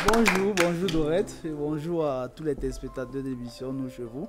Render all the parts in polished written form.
Bonjour, bonjour Dorette, et bonjour à tous les téléspectateurs de l'émission Nous chez vous.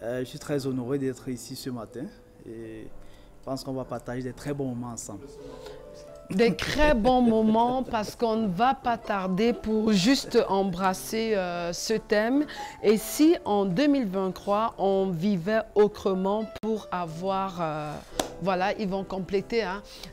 Je suis très honoré d'être ici ce matin et je pense qu'on va partager des très bons moments ensemble. Des très bons moments parce qu'on ne va pas tarder pour juste embrasser ce thème. Et si en 2023, on vivait autrement pour avoir... voilà, ils vont compléter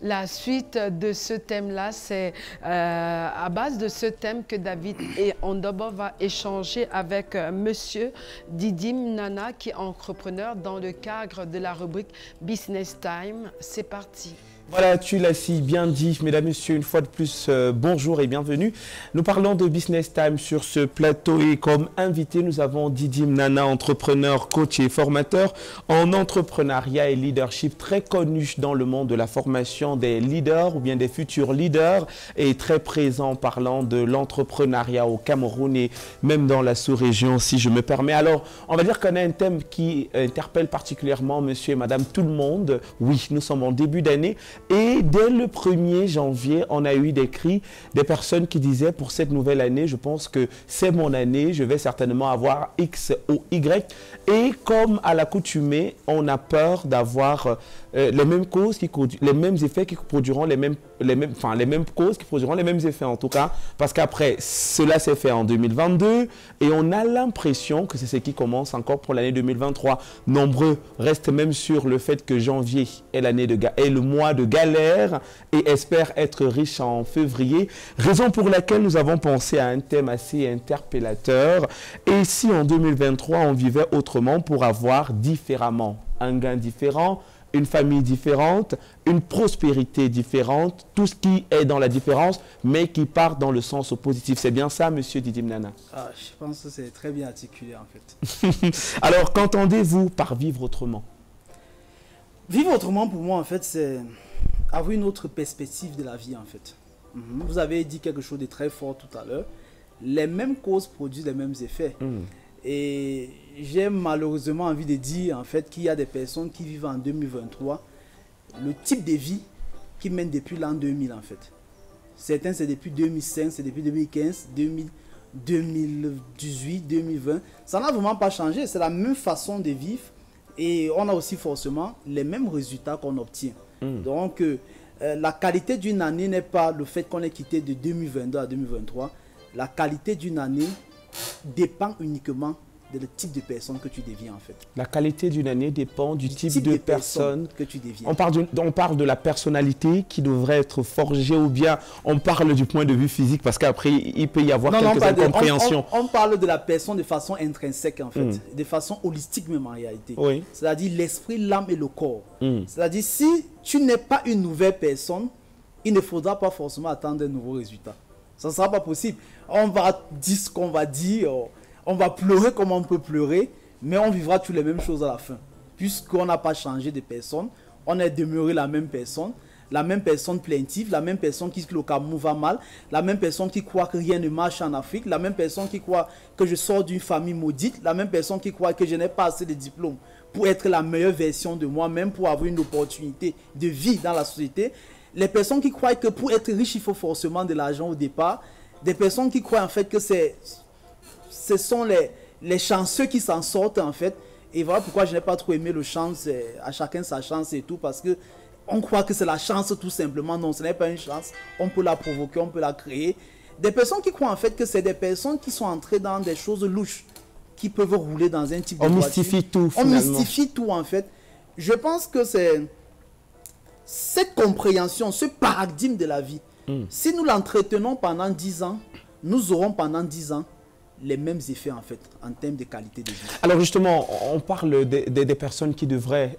la suite de ce thème-là. C'est à base de ce thème que David et Ondobo va échanger avec Monsieur Didim Nana, qui est entrepreneur dans le cadre de la rubrique Business Time. C'est parti. Voilà, tu l'as si bien dit, mesdames, messieurs, une fois de plus, bonjour et bienvenue. Nous parlons de Business Time sur ce plateau et comme invité, nous avons Didim Nana, entrepreneur, coach et formateur en entrepreneuriat et leadership, très connu dans le monde de la formation des leaders ou bien des futurs leaders et très présent parlant de l'entrepreneuriat au Cameroun et même dans la sous-région, si je me permets. Alors, on va dire qu'on a un thème qui interpelle particulièrement monsieur et madame tout le monde. Oui, nous sommes en début d'année. Et dès le 1er janvier, on a eu des cris des personnes qui disaient pour cette nouvelle année, je pense que c'est mon année, je vais certainement avoir X ou Y. Et comme à l'accoutumée, on a peur d'avoir les mêmes causes, les mêmes effets qui produiront les mêmes causes qui produiront les mêmes effets en tout cas. Parce qu'après, cela s'est fait en 2022 et on a l'impression que c'est ce qui commence encore pour l'année 2023. Nombreux restent même sur le fait que janvier est le mois de galère et espèrent être riches en février. Raison pour laquelle nous avons pensé à un thème assez interpellateur. Et si en 2023, on vivait autrement pour avoir différemment un gain différent, une famille différente, une prospérité différente, tout ce qui est dans la différence, mais qui part dans le sens positif. C'est bien ça, monsieur Didim Nana? Je pense que c'est très bien articulé en fait. Alors, qu'entendez-vous par vivre autrement? Vivre autrement pour moi en fait, c'est avoir une autre perspective de la vie en fait. Vous avez dit quelque chose de très fort tout à l'heure. Les mêmes causes produisent les mêmes effets. Et j'ai malheureusement envie de dire en fait qu'il y a des personnes qui vivent en 2023 le type de vie qu'ils mènent depuis l'an 2000 en fait. Certains c'est depuis 2005, c'est depuis 2015, 2018, 2020. Ça n'a vraiment pas changé, c'est la même façon de vivre et on a aussi forcément les mêmes résultats qu'on obtient. Donc la qualité d'une année n'est pas le fait qu'on ait quitté de 2022 à 2023. La qualité d'une année dépend uniquement du type de personne que tu deviens en fait. La qualité d'une année dépend du type de personne que tu deviens. On parle de la personnalité qui devrait être forgée ou bien on parle du point de vue physique parce qu'après il peut y avoir quelques incompréhensions. On parle de la personne de façon intrinsèque en fait, de façon holistique même en réalité. Oui. C'est-à-dire l'esprit, l'âme et le corps. C'est-à-dire si tu n'es pas une nouvelle personne, il ne faudra pas forcément attendre de nouveaux résultats. Ça ne sera pas possible. On va dire ce qu'on va dire, on va pleurer comme on peut pleurer, mais on vivra toutes les mêmes choses à la fin. Puisqu'on n'a pas changé de personne, on est demeuré la même personne plaintive, la même personne qui le Cameroun va mal, la même personne qui croit que rien ne marche en Afrique, la même personne qui croit que je sors d'une famille maudite, la même personne qui croit que je n'ai pas assez de diplômes pour être la meilleure version de moi-même, pour avoir une opportunité de vie dans la société. Les personnes qui croient que pour être riche, il faut forcément de l'argent au départ. Des personnes qui croient en fait que ce sont les chanceux qui s'en sortent en fait. Et voilà pourquoi je n'ai pas trop aimé le chant, à chacun sa chance et tout. Parce que on croit que c'est la chance tout simplement. Non, ce n'est pas une chance. On peut la provoquer, on peut la créer. Des personnes qui croient en fait que c'est des personnes qui sont entrées dans des choses louches, qui peuvent rouler dans un type de voiture. On mystifie tout finalement. On mystifie tout en fait. Je pense que c'est cette compréhension, ce paradigme de la vie, si nous l'entretenons pendant 10 ans, nous aurons pendant 10 ans les mêmes effets en fait, en termes de qualité de vie. Alors justement, on parle des personnes qui devraient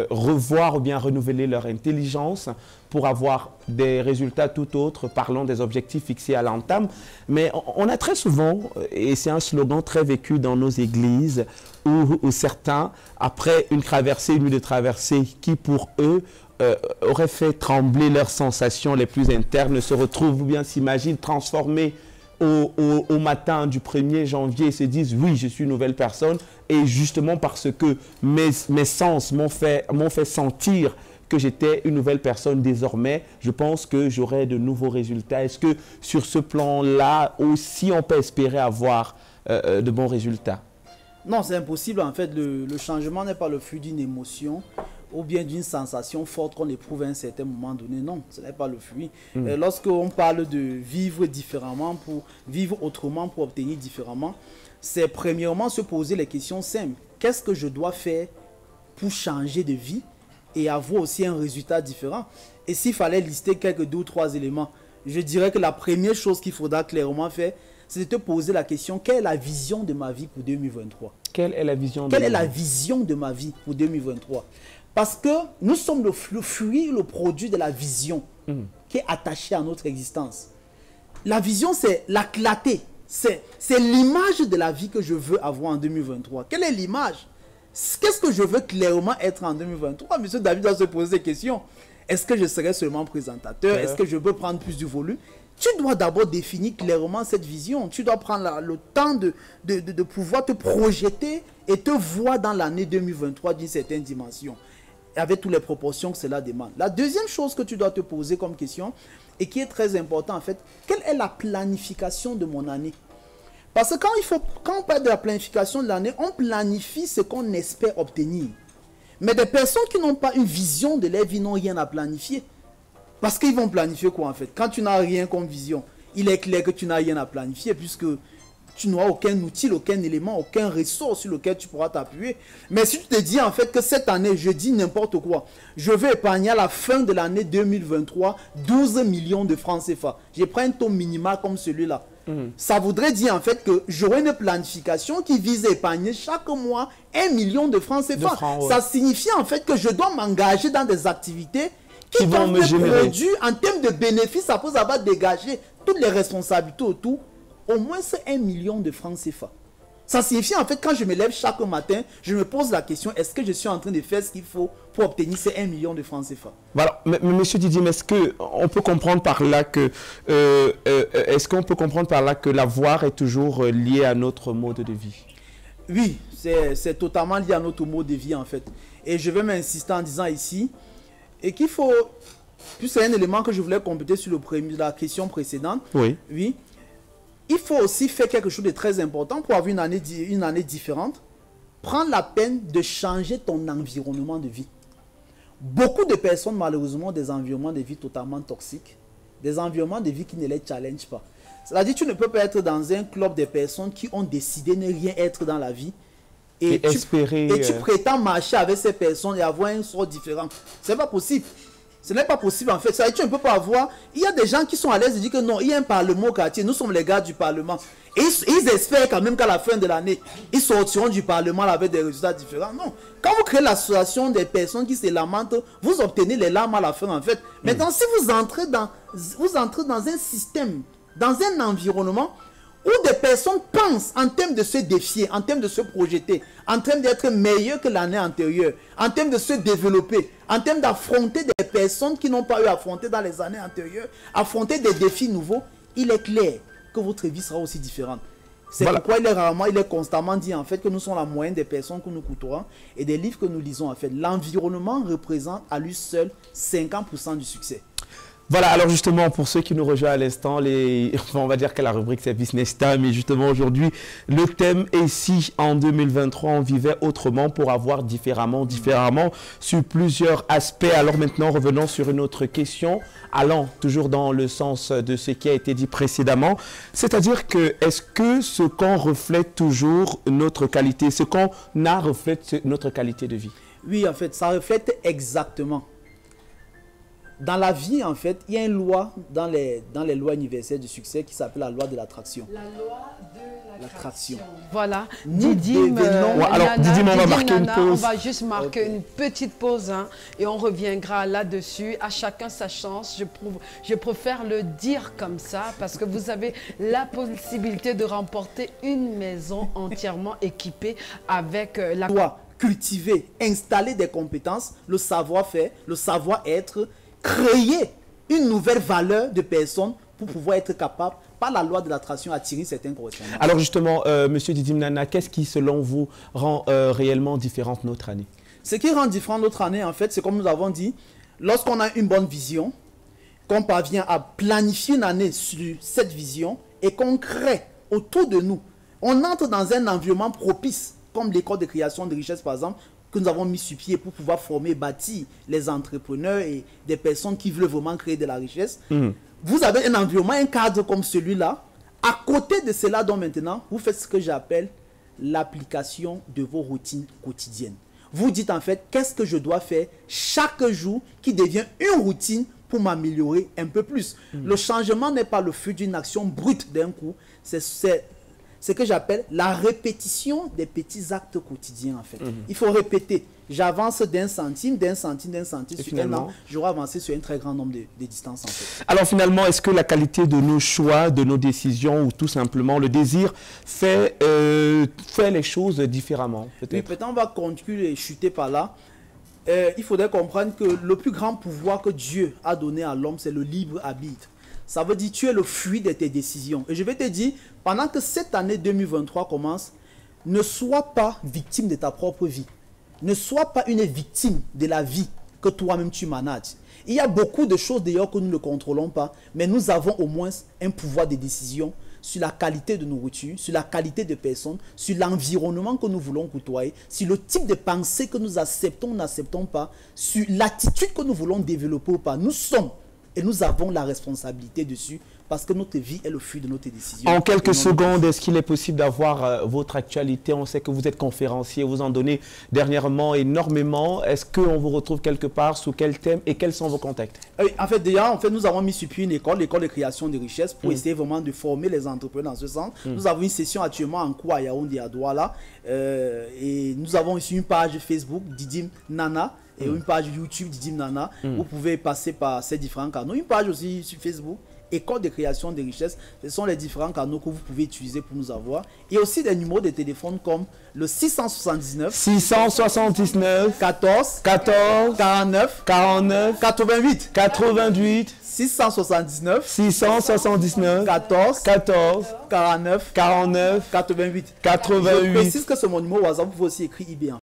revoir ou bien renouveler leur intelligence pour avoir des résultats tout autres, parlons des objectifs fixés à l'entame. Mais on a très souvent, et c'est un slogan très vécu dans nos églises, où certains, après une nuit de traversée qui pour eux, auraient fait trembler leurs sensations les plus internes, se retrouvent ou bien s'imaginent transformés au matin du 1er janvier et se disent oui, je suis une nouvelle personne et justement parce que mes sens m'ont fait sentir que j'étais une nouvelle personne. Désormais, je pense que j'aurai de nouveaux résultats. Est-ce que sur ce plan-là aussi, on peut espérer avoir de bons résultats? Non, c'est impossible. En fait, le changement n'est pas le fruit d'une émotion ou bien d'une sensation forte qu'on éprouve à un certain moment donné. Non, ce n'est pas le fruit. Lorsqu'on parle de vivre différemment, pour vivre autrement, pour obtenir différemment, c'est premièrement se poser les questions simples. Qu'est-ce que je dois faire pour changer de vie et avoir aussi un résultat différent? Et s'il fallait lister quelques 2 ou 3 éléments, je dirais que la première chose qu'il faudra clairement faire, c'est de te poser la question, quelle est la vision de ma vie pour 2023? Quelle est la vision de ma vie pour 2023? Parce que nous sommes le fruit, le produit de la vision qui est attachée à notre existence. La vision, c'est la clarté. C'est l'image de la vie que je veux avoir en 2023. Quelle est l'image? Qu'est-ce que je veux clairement être en 2023? Monsieur David doit se poser des questions. Est-ce que je serai seulement présentateur? Est-ce que je veux prendre plus du volume? Tu dois d'abord définir clairement cette vision. Tu dois prendre le temps de pouvoir te projeter et te voir dans l'année 2023 d'une certaine dimension, avec toutes les proportions que cela demande. La deuxième chose que tu dois te poser comme question, et qui est très important en fait, quelle est la planification de mon année? Parce que quand on parle de la planification de l'année, on planifie ce qu'on espère obtenir. Mais des personnes qui n'ont pas une vision de leur vie n'ont rien à planifier. Parce qu'ils vont planifier quoi en fait? Quand tu n'as rien comme vision, il est clair que tu n'as rien à planifier puisque tu n'auras aucun outil, aucun élément, aucun ressort sur lequel tu pourras t'appuyer. Mais si tu te dis en fait que cette année, je dis n'importe quoi, je vais épargner à la fin de l'année 2023 12 millions de francs CFA. Je prends un taux minimal comme celui-là. Ça voudrait dire en fait que j'aurai une planification qui vise à épargner chaque mois 1 million de francs CFA. Ça signifie en fait que je dois m'engager dans des activités qui vont me produire en termes de bénéfices, après avoir dégagé toutes les responsabilités autour, au moins c'est 1 million de francs CFA. Ça signifie en fait quand je me lève chaque matin, je me pose la question, est-ce que je suis en train de faire ce qu'il faut pour obtenir ces 1 million de francs CFA? Voilà, mais monsieur Didim, est-ce qu'on peut comprendre par là que l'avoir est toujours lié à notre mode de vie? Oui, c'est totalement lié à notre mode de vie en fait. Et je vais m'insister en disant ici, et qu'il faut, puis c'est un élément que je voulais compléter sur la question précédente. Oui. Il faut aussi faire quelque chose de très important pour avoir une année différente. Prendre la peine de changer ton environnement de vie. Beaucoup de personnes, malheureusement, ont des environnements de vie totalement toxiques. Des environnements de vie qui ne les challengent pas. C'est-à-dire que tu ne peux pas être dans un club de personnes qui ont décidé de ne rien être dans la vie. Et tu prétends marcher avec ces personnes et avoir un sort différent. Ce n'est pas possible. Ce n'est pas possible en fait. Ça, tu ne peux pas avoir. Il y a des gens qui sont à l'aise et disent que non, il y a un parlement au quartier. Nous sommes les gars du parlement. Et ils espèrent quand même qu'à la fin de l'année, ils sortiront du parlement avec des résultats différents. Non. Quand vous créez l'association des personnes qui se lamentent, vous obtenez les larmes à la fin en fait. Maintenant, si vous entrez dans un système, dans un environnement où des personnes pensent en termes de se défier, en termes de se projeter, en termes d'être meilleurs que l'année antérieure, en termes de se développer, en termes d'affronter des personnes qui n'ont pas eu à affronter dans les années antérieures, affronter des défis nouveaux, il est clair que votre vie sera aussi différente. C'est pourquoi il est constamment dit en fait que nous sommes la moyenne des personnes que nous côtoyons et des livres que nous lisons en fait. L'environnement représente à lui seul 50% du succès. Voilà, alors justement, pour ceux qui nous rejoignent à l'instant, on va dire que la rubrique c'est Business Time, et justement aujourd'hui, le thème est si en 2023 on vivait autrement pour avoir différemment sur plusieurs aspects. Alors maintenant, revenons sur une autre question, allant toujours dans le sens de ce qui a été dit précédemment, c'est-à-dire que est-ce que ce qu'on reflète toujours notre qualité, ce qu'on a reflète notre qualité de vie? Oui, en fait, ça reflète exactement. Dans la vie, en fait, il y a une loi dans les lois universelles du succès qui s'appelle la loi de l'attraction. La loi de l'attraction. Voilà. Didim, on va marquer une pause. On va juste marquer une petite pause et on reviendra là-dessus. À chacun sa chance. Je préfère le dire comme ça parce que vous avez la possibilité de remporter une maison entièrement équipée avec la loi. Cultiver, installer des compétences, le savoir-faire, le savoir-être, créer une nouvelle valeur de personnes pour pouvoir être capable, par la loi de l'attraction, attirer certains correspondants. Alors justement, Monsieur Didim Nana, qu'est-ce qui, selon vous, rend réellement différente notre année? Ce qui rend différent l'autre année, en fait, c'est comme nous avons dit, lorsqu'on a une bonne vision, qu'on parvient à planifier une année sur cette vision et qu'on crée autour de nous, on entre dans un environnement propice, comme l'école de création de richesse, par exemple, que nous avons mis sur pied pour pouvoir former, bâtir les entrepreneurs et des personnes qui veulent vraiment créer de la richesse. Vous avez un environnement, un cadre comme celui-là. À côté de cela, donc maintenant, vous faites ce que j'appelle l'application de vos routines quotidiennes. Vous dites en fait, qu'est-ce que je dois faire chaque jour qui devient une routine pour m'améliorer un peu plus. Le changement n'est pas le fruit d'une action brute d'un coup, c'est ce que j'appelle la répétition des petits actes quotidiens en fait. Il faut répéter. J'avance d'un centime sur un an, j'aurai avancé sur un très grand nombre de distances en fait. Alors finalement, est-ce que la qualité de nos choix, de nos décisions ou tout simplement le désir fait les choses différemment peut-être? Oui, peut-être on va continuer et chuter par là. Il faudrait comprendre que le plus grand pouvoir que Dieu a donné à l'homme, c'est le libre arbitre. Ça veut dire que tu es le fruit de tes décisions. Et je vais te dire, pendant que cette année 2023 commence, ne sois pas victime de ta propre vie. Ne sois pas une victime de la vie que toi-même tu manages. Il y a beaucoup de choses d'ailleurs que nous ne contrôlons pas, mais nous avons au moins un pouvoir de décision sur la qualité de nourriture, sur la qualité de personnes, sur l'environnement que nous voulons côtoyer, sur le type de pensée que nous acceptons ou n'acceptons pas, sur l'attitude que nous voulons développer ou pas. Nous sommes et nous avons la responsabilité dessus parce que notre vie est le fruit de notre décision. En quelques secondes, est-ce qu'il est possible d'avoir votre actualité? On sait que vous êtes conférencier, vous en donnez dernièrement énormément. Est-ce qu'on vous retrouve quelque part, sous quel thème et quels sont vos contacts? En fait, déjà, nous avons mis sur pied une école, l'école de création de richesse, pour essayer vraiment de former les entrepreneurs dans ce sens. Nous avons une session actuellement en cours à Yaoundé, à Douala. Et nous avons aussi une page Facebook, Didim Nana, et une page YouTube, Didim Nana. Vous pouvez passer par ces différents canaux. Une page aussi sur Facebook, École de création de richesse. Ce sont les différents canaux que vous pouvez utiliser pour nous avoir. Et aussi des numéros de téléphone comme le 679 14 49 88 679 14 49 88. Je précise que c'est mon numéro WhatsApp, vous pouvez aussi écrire IB en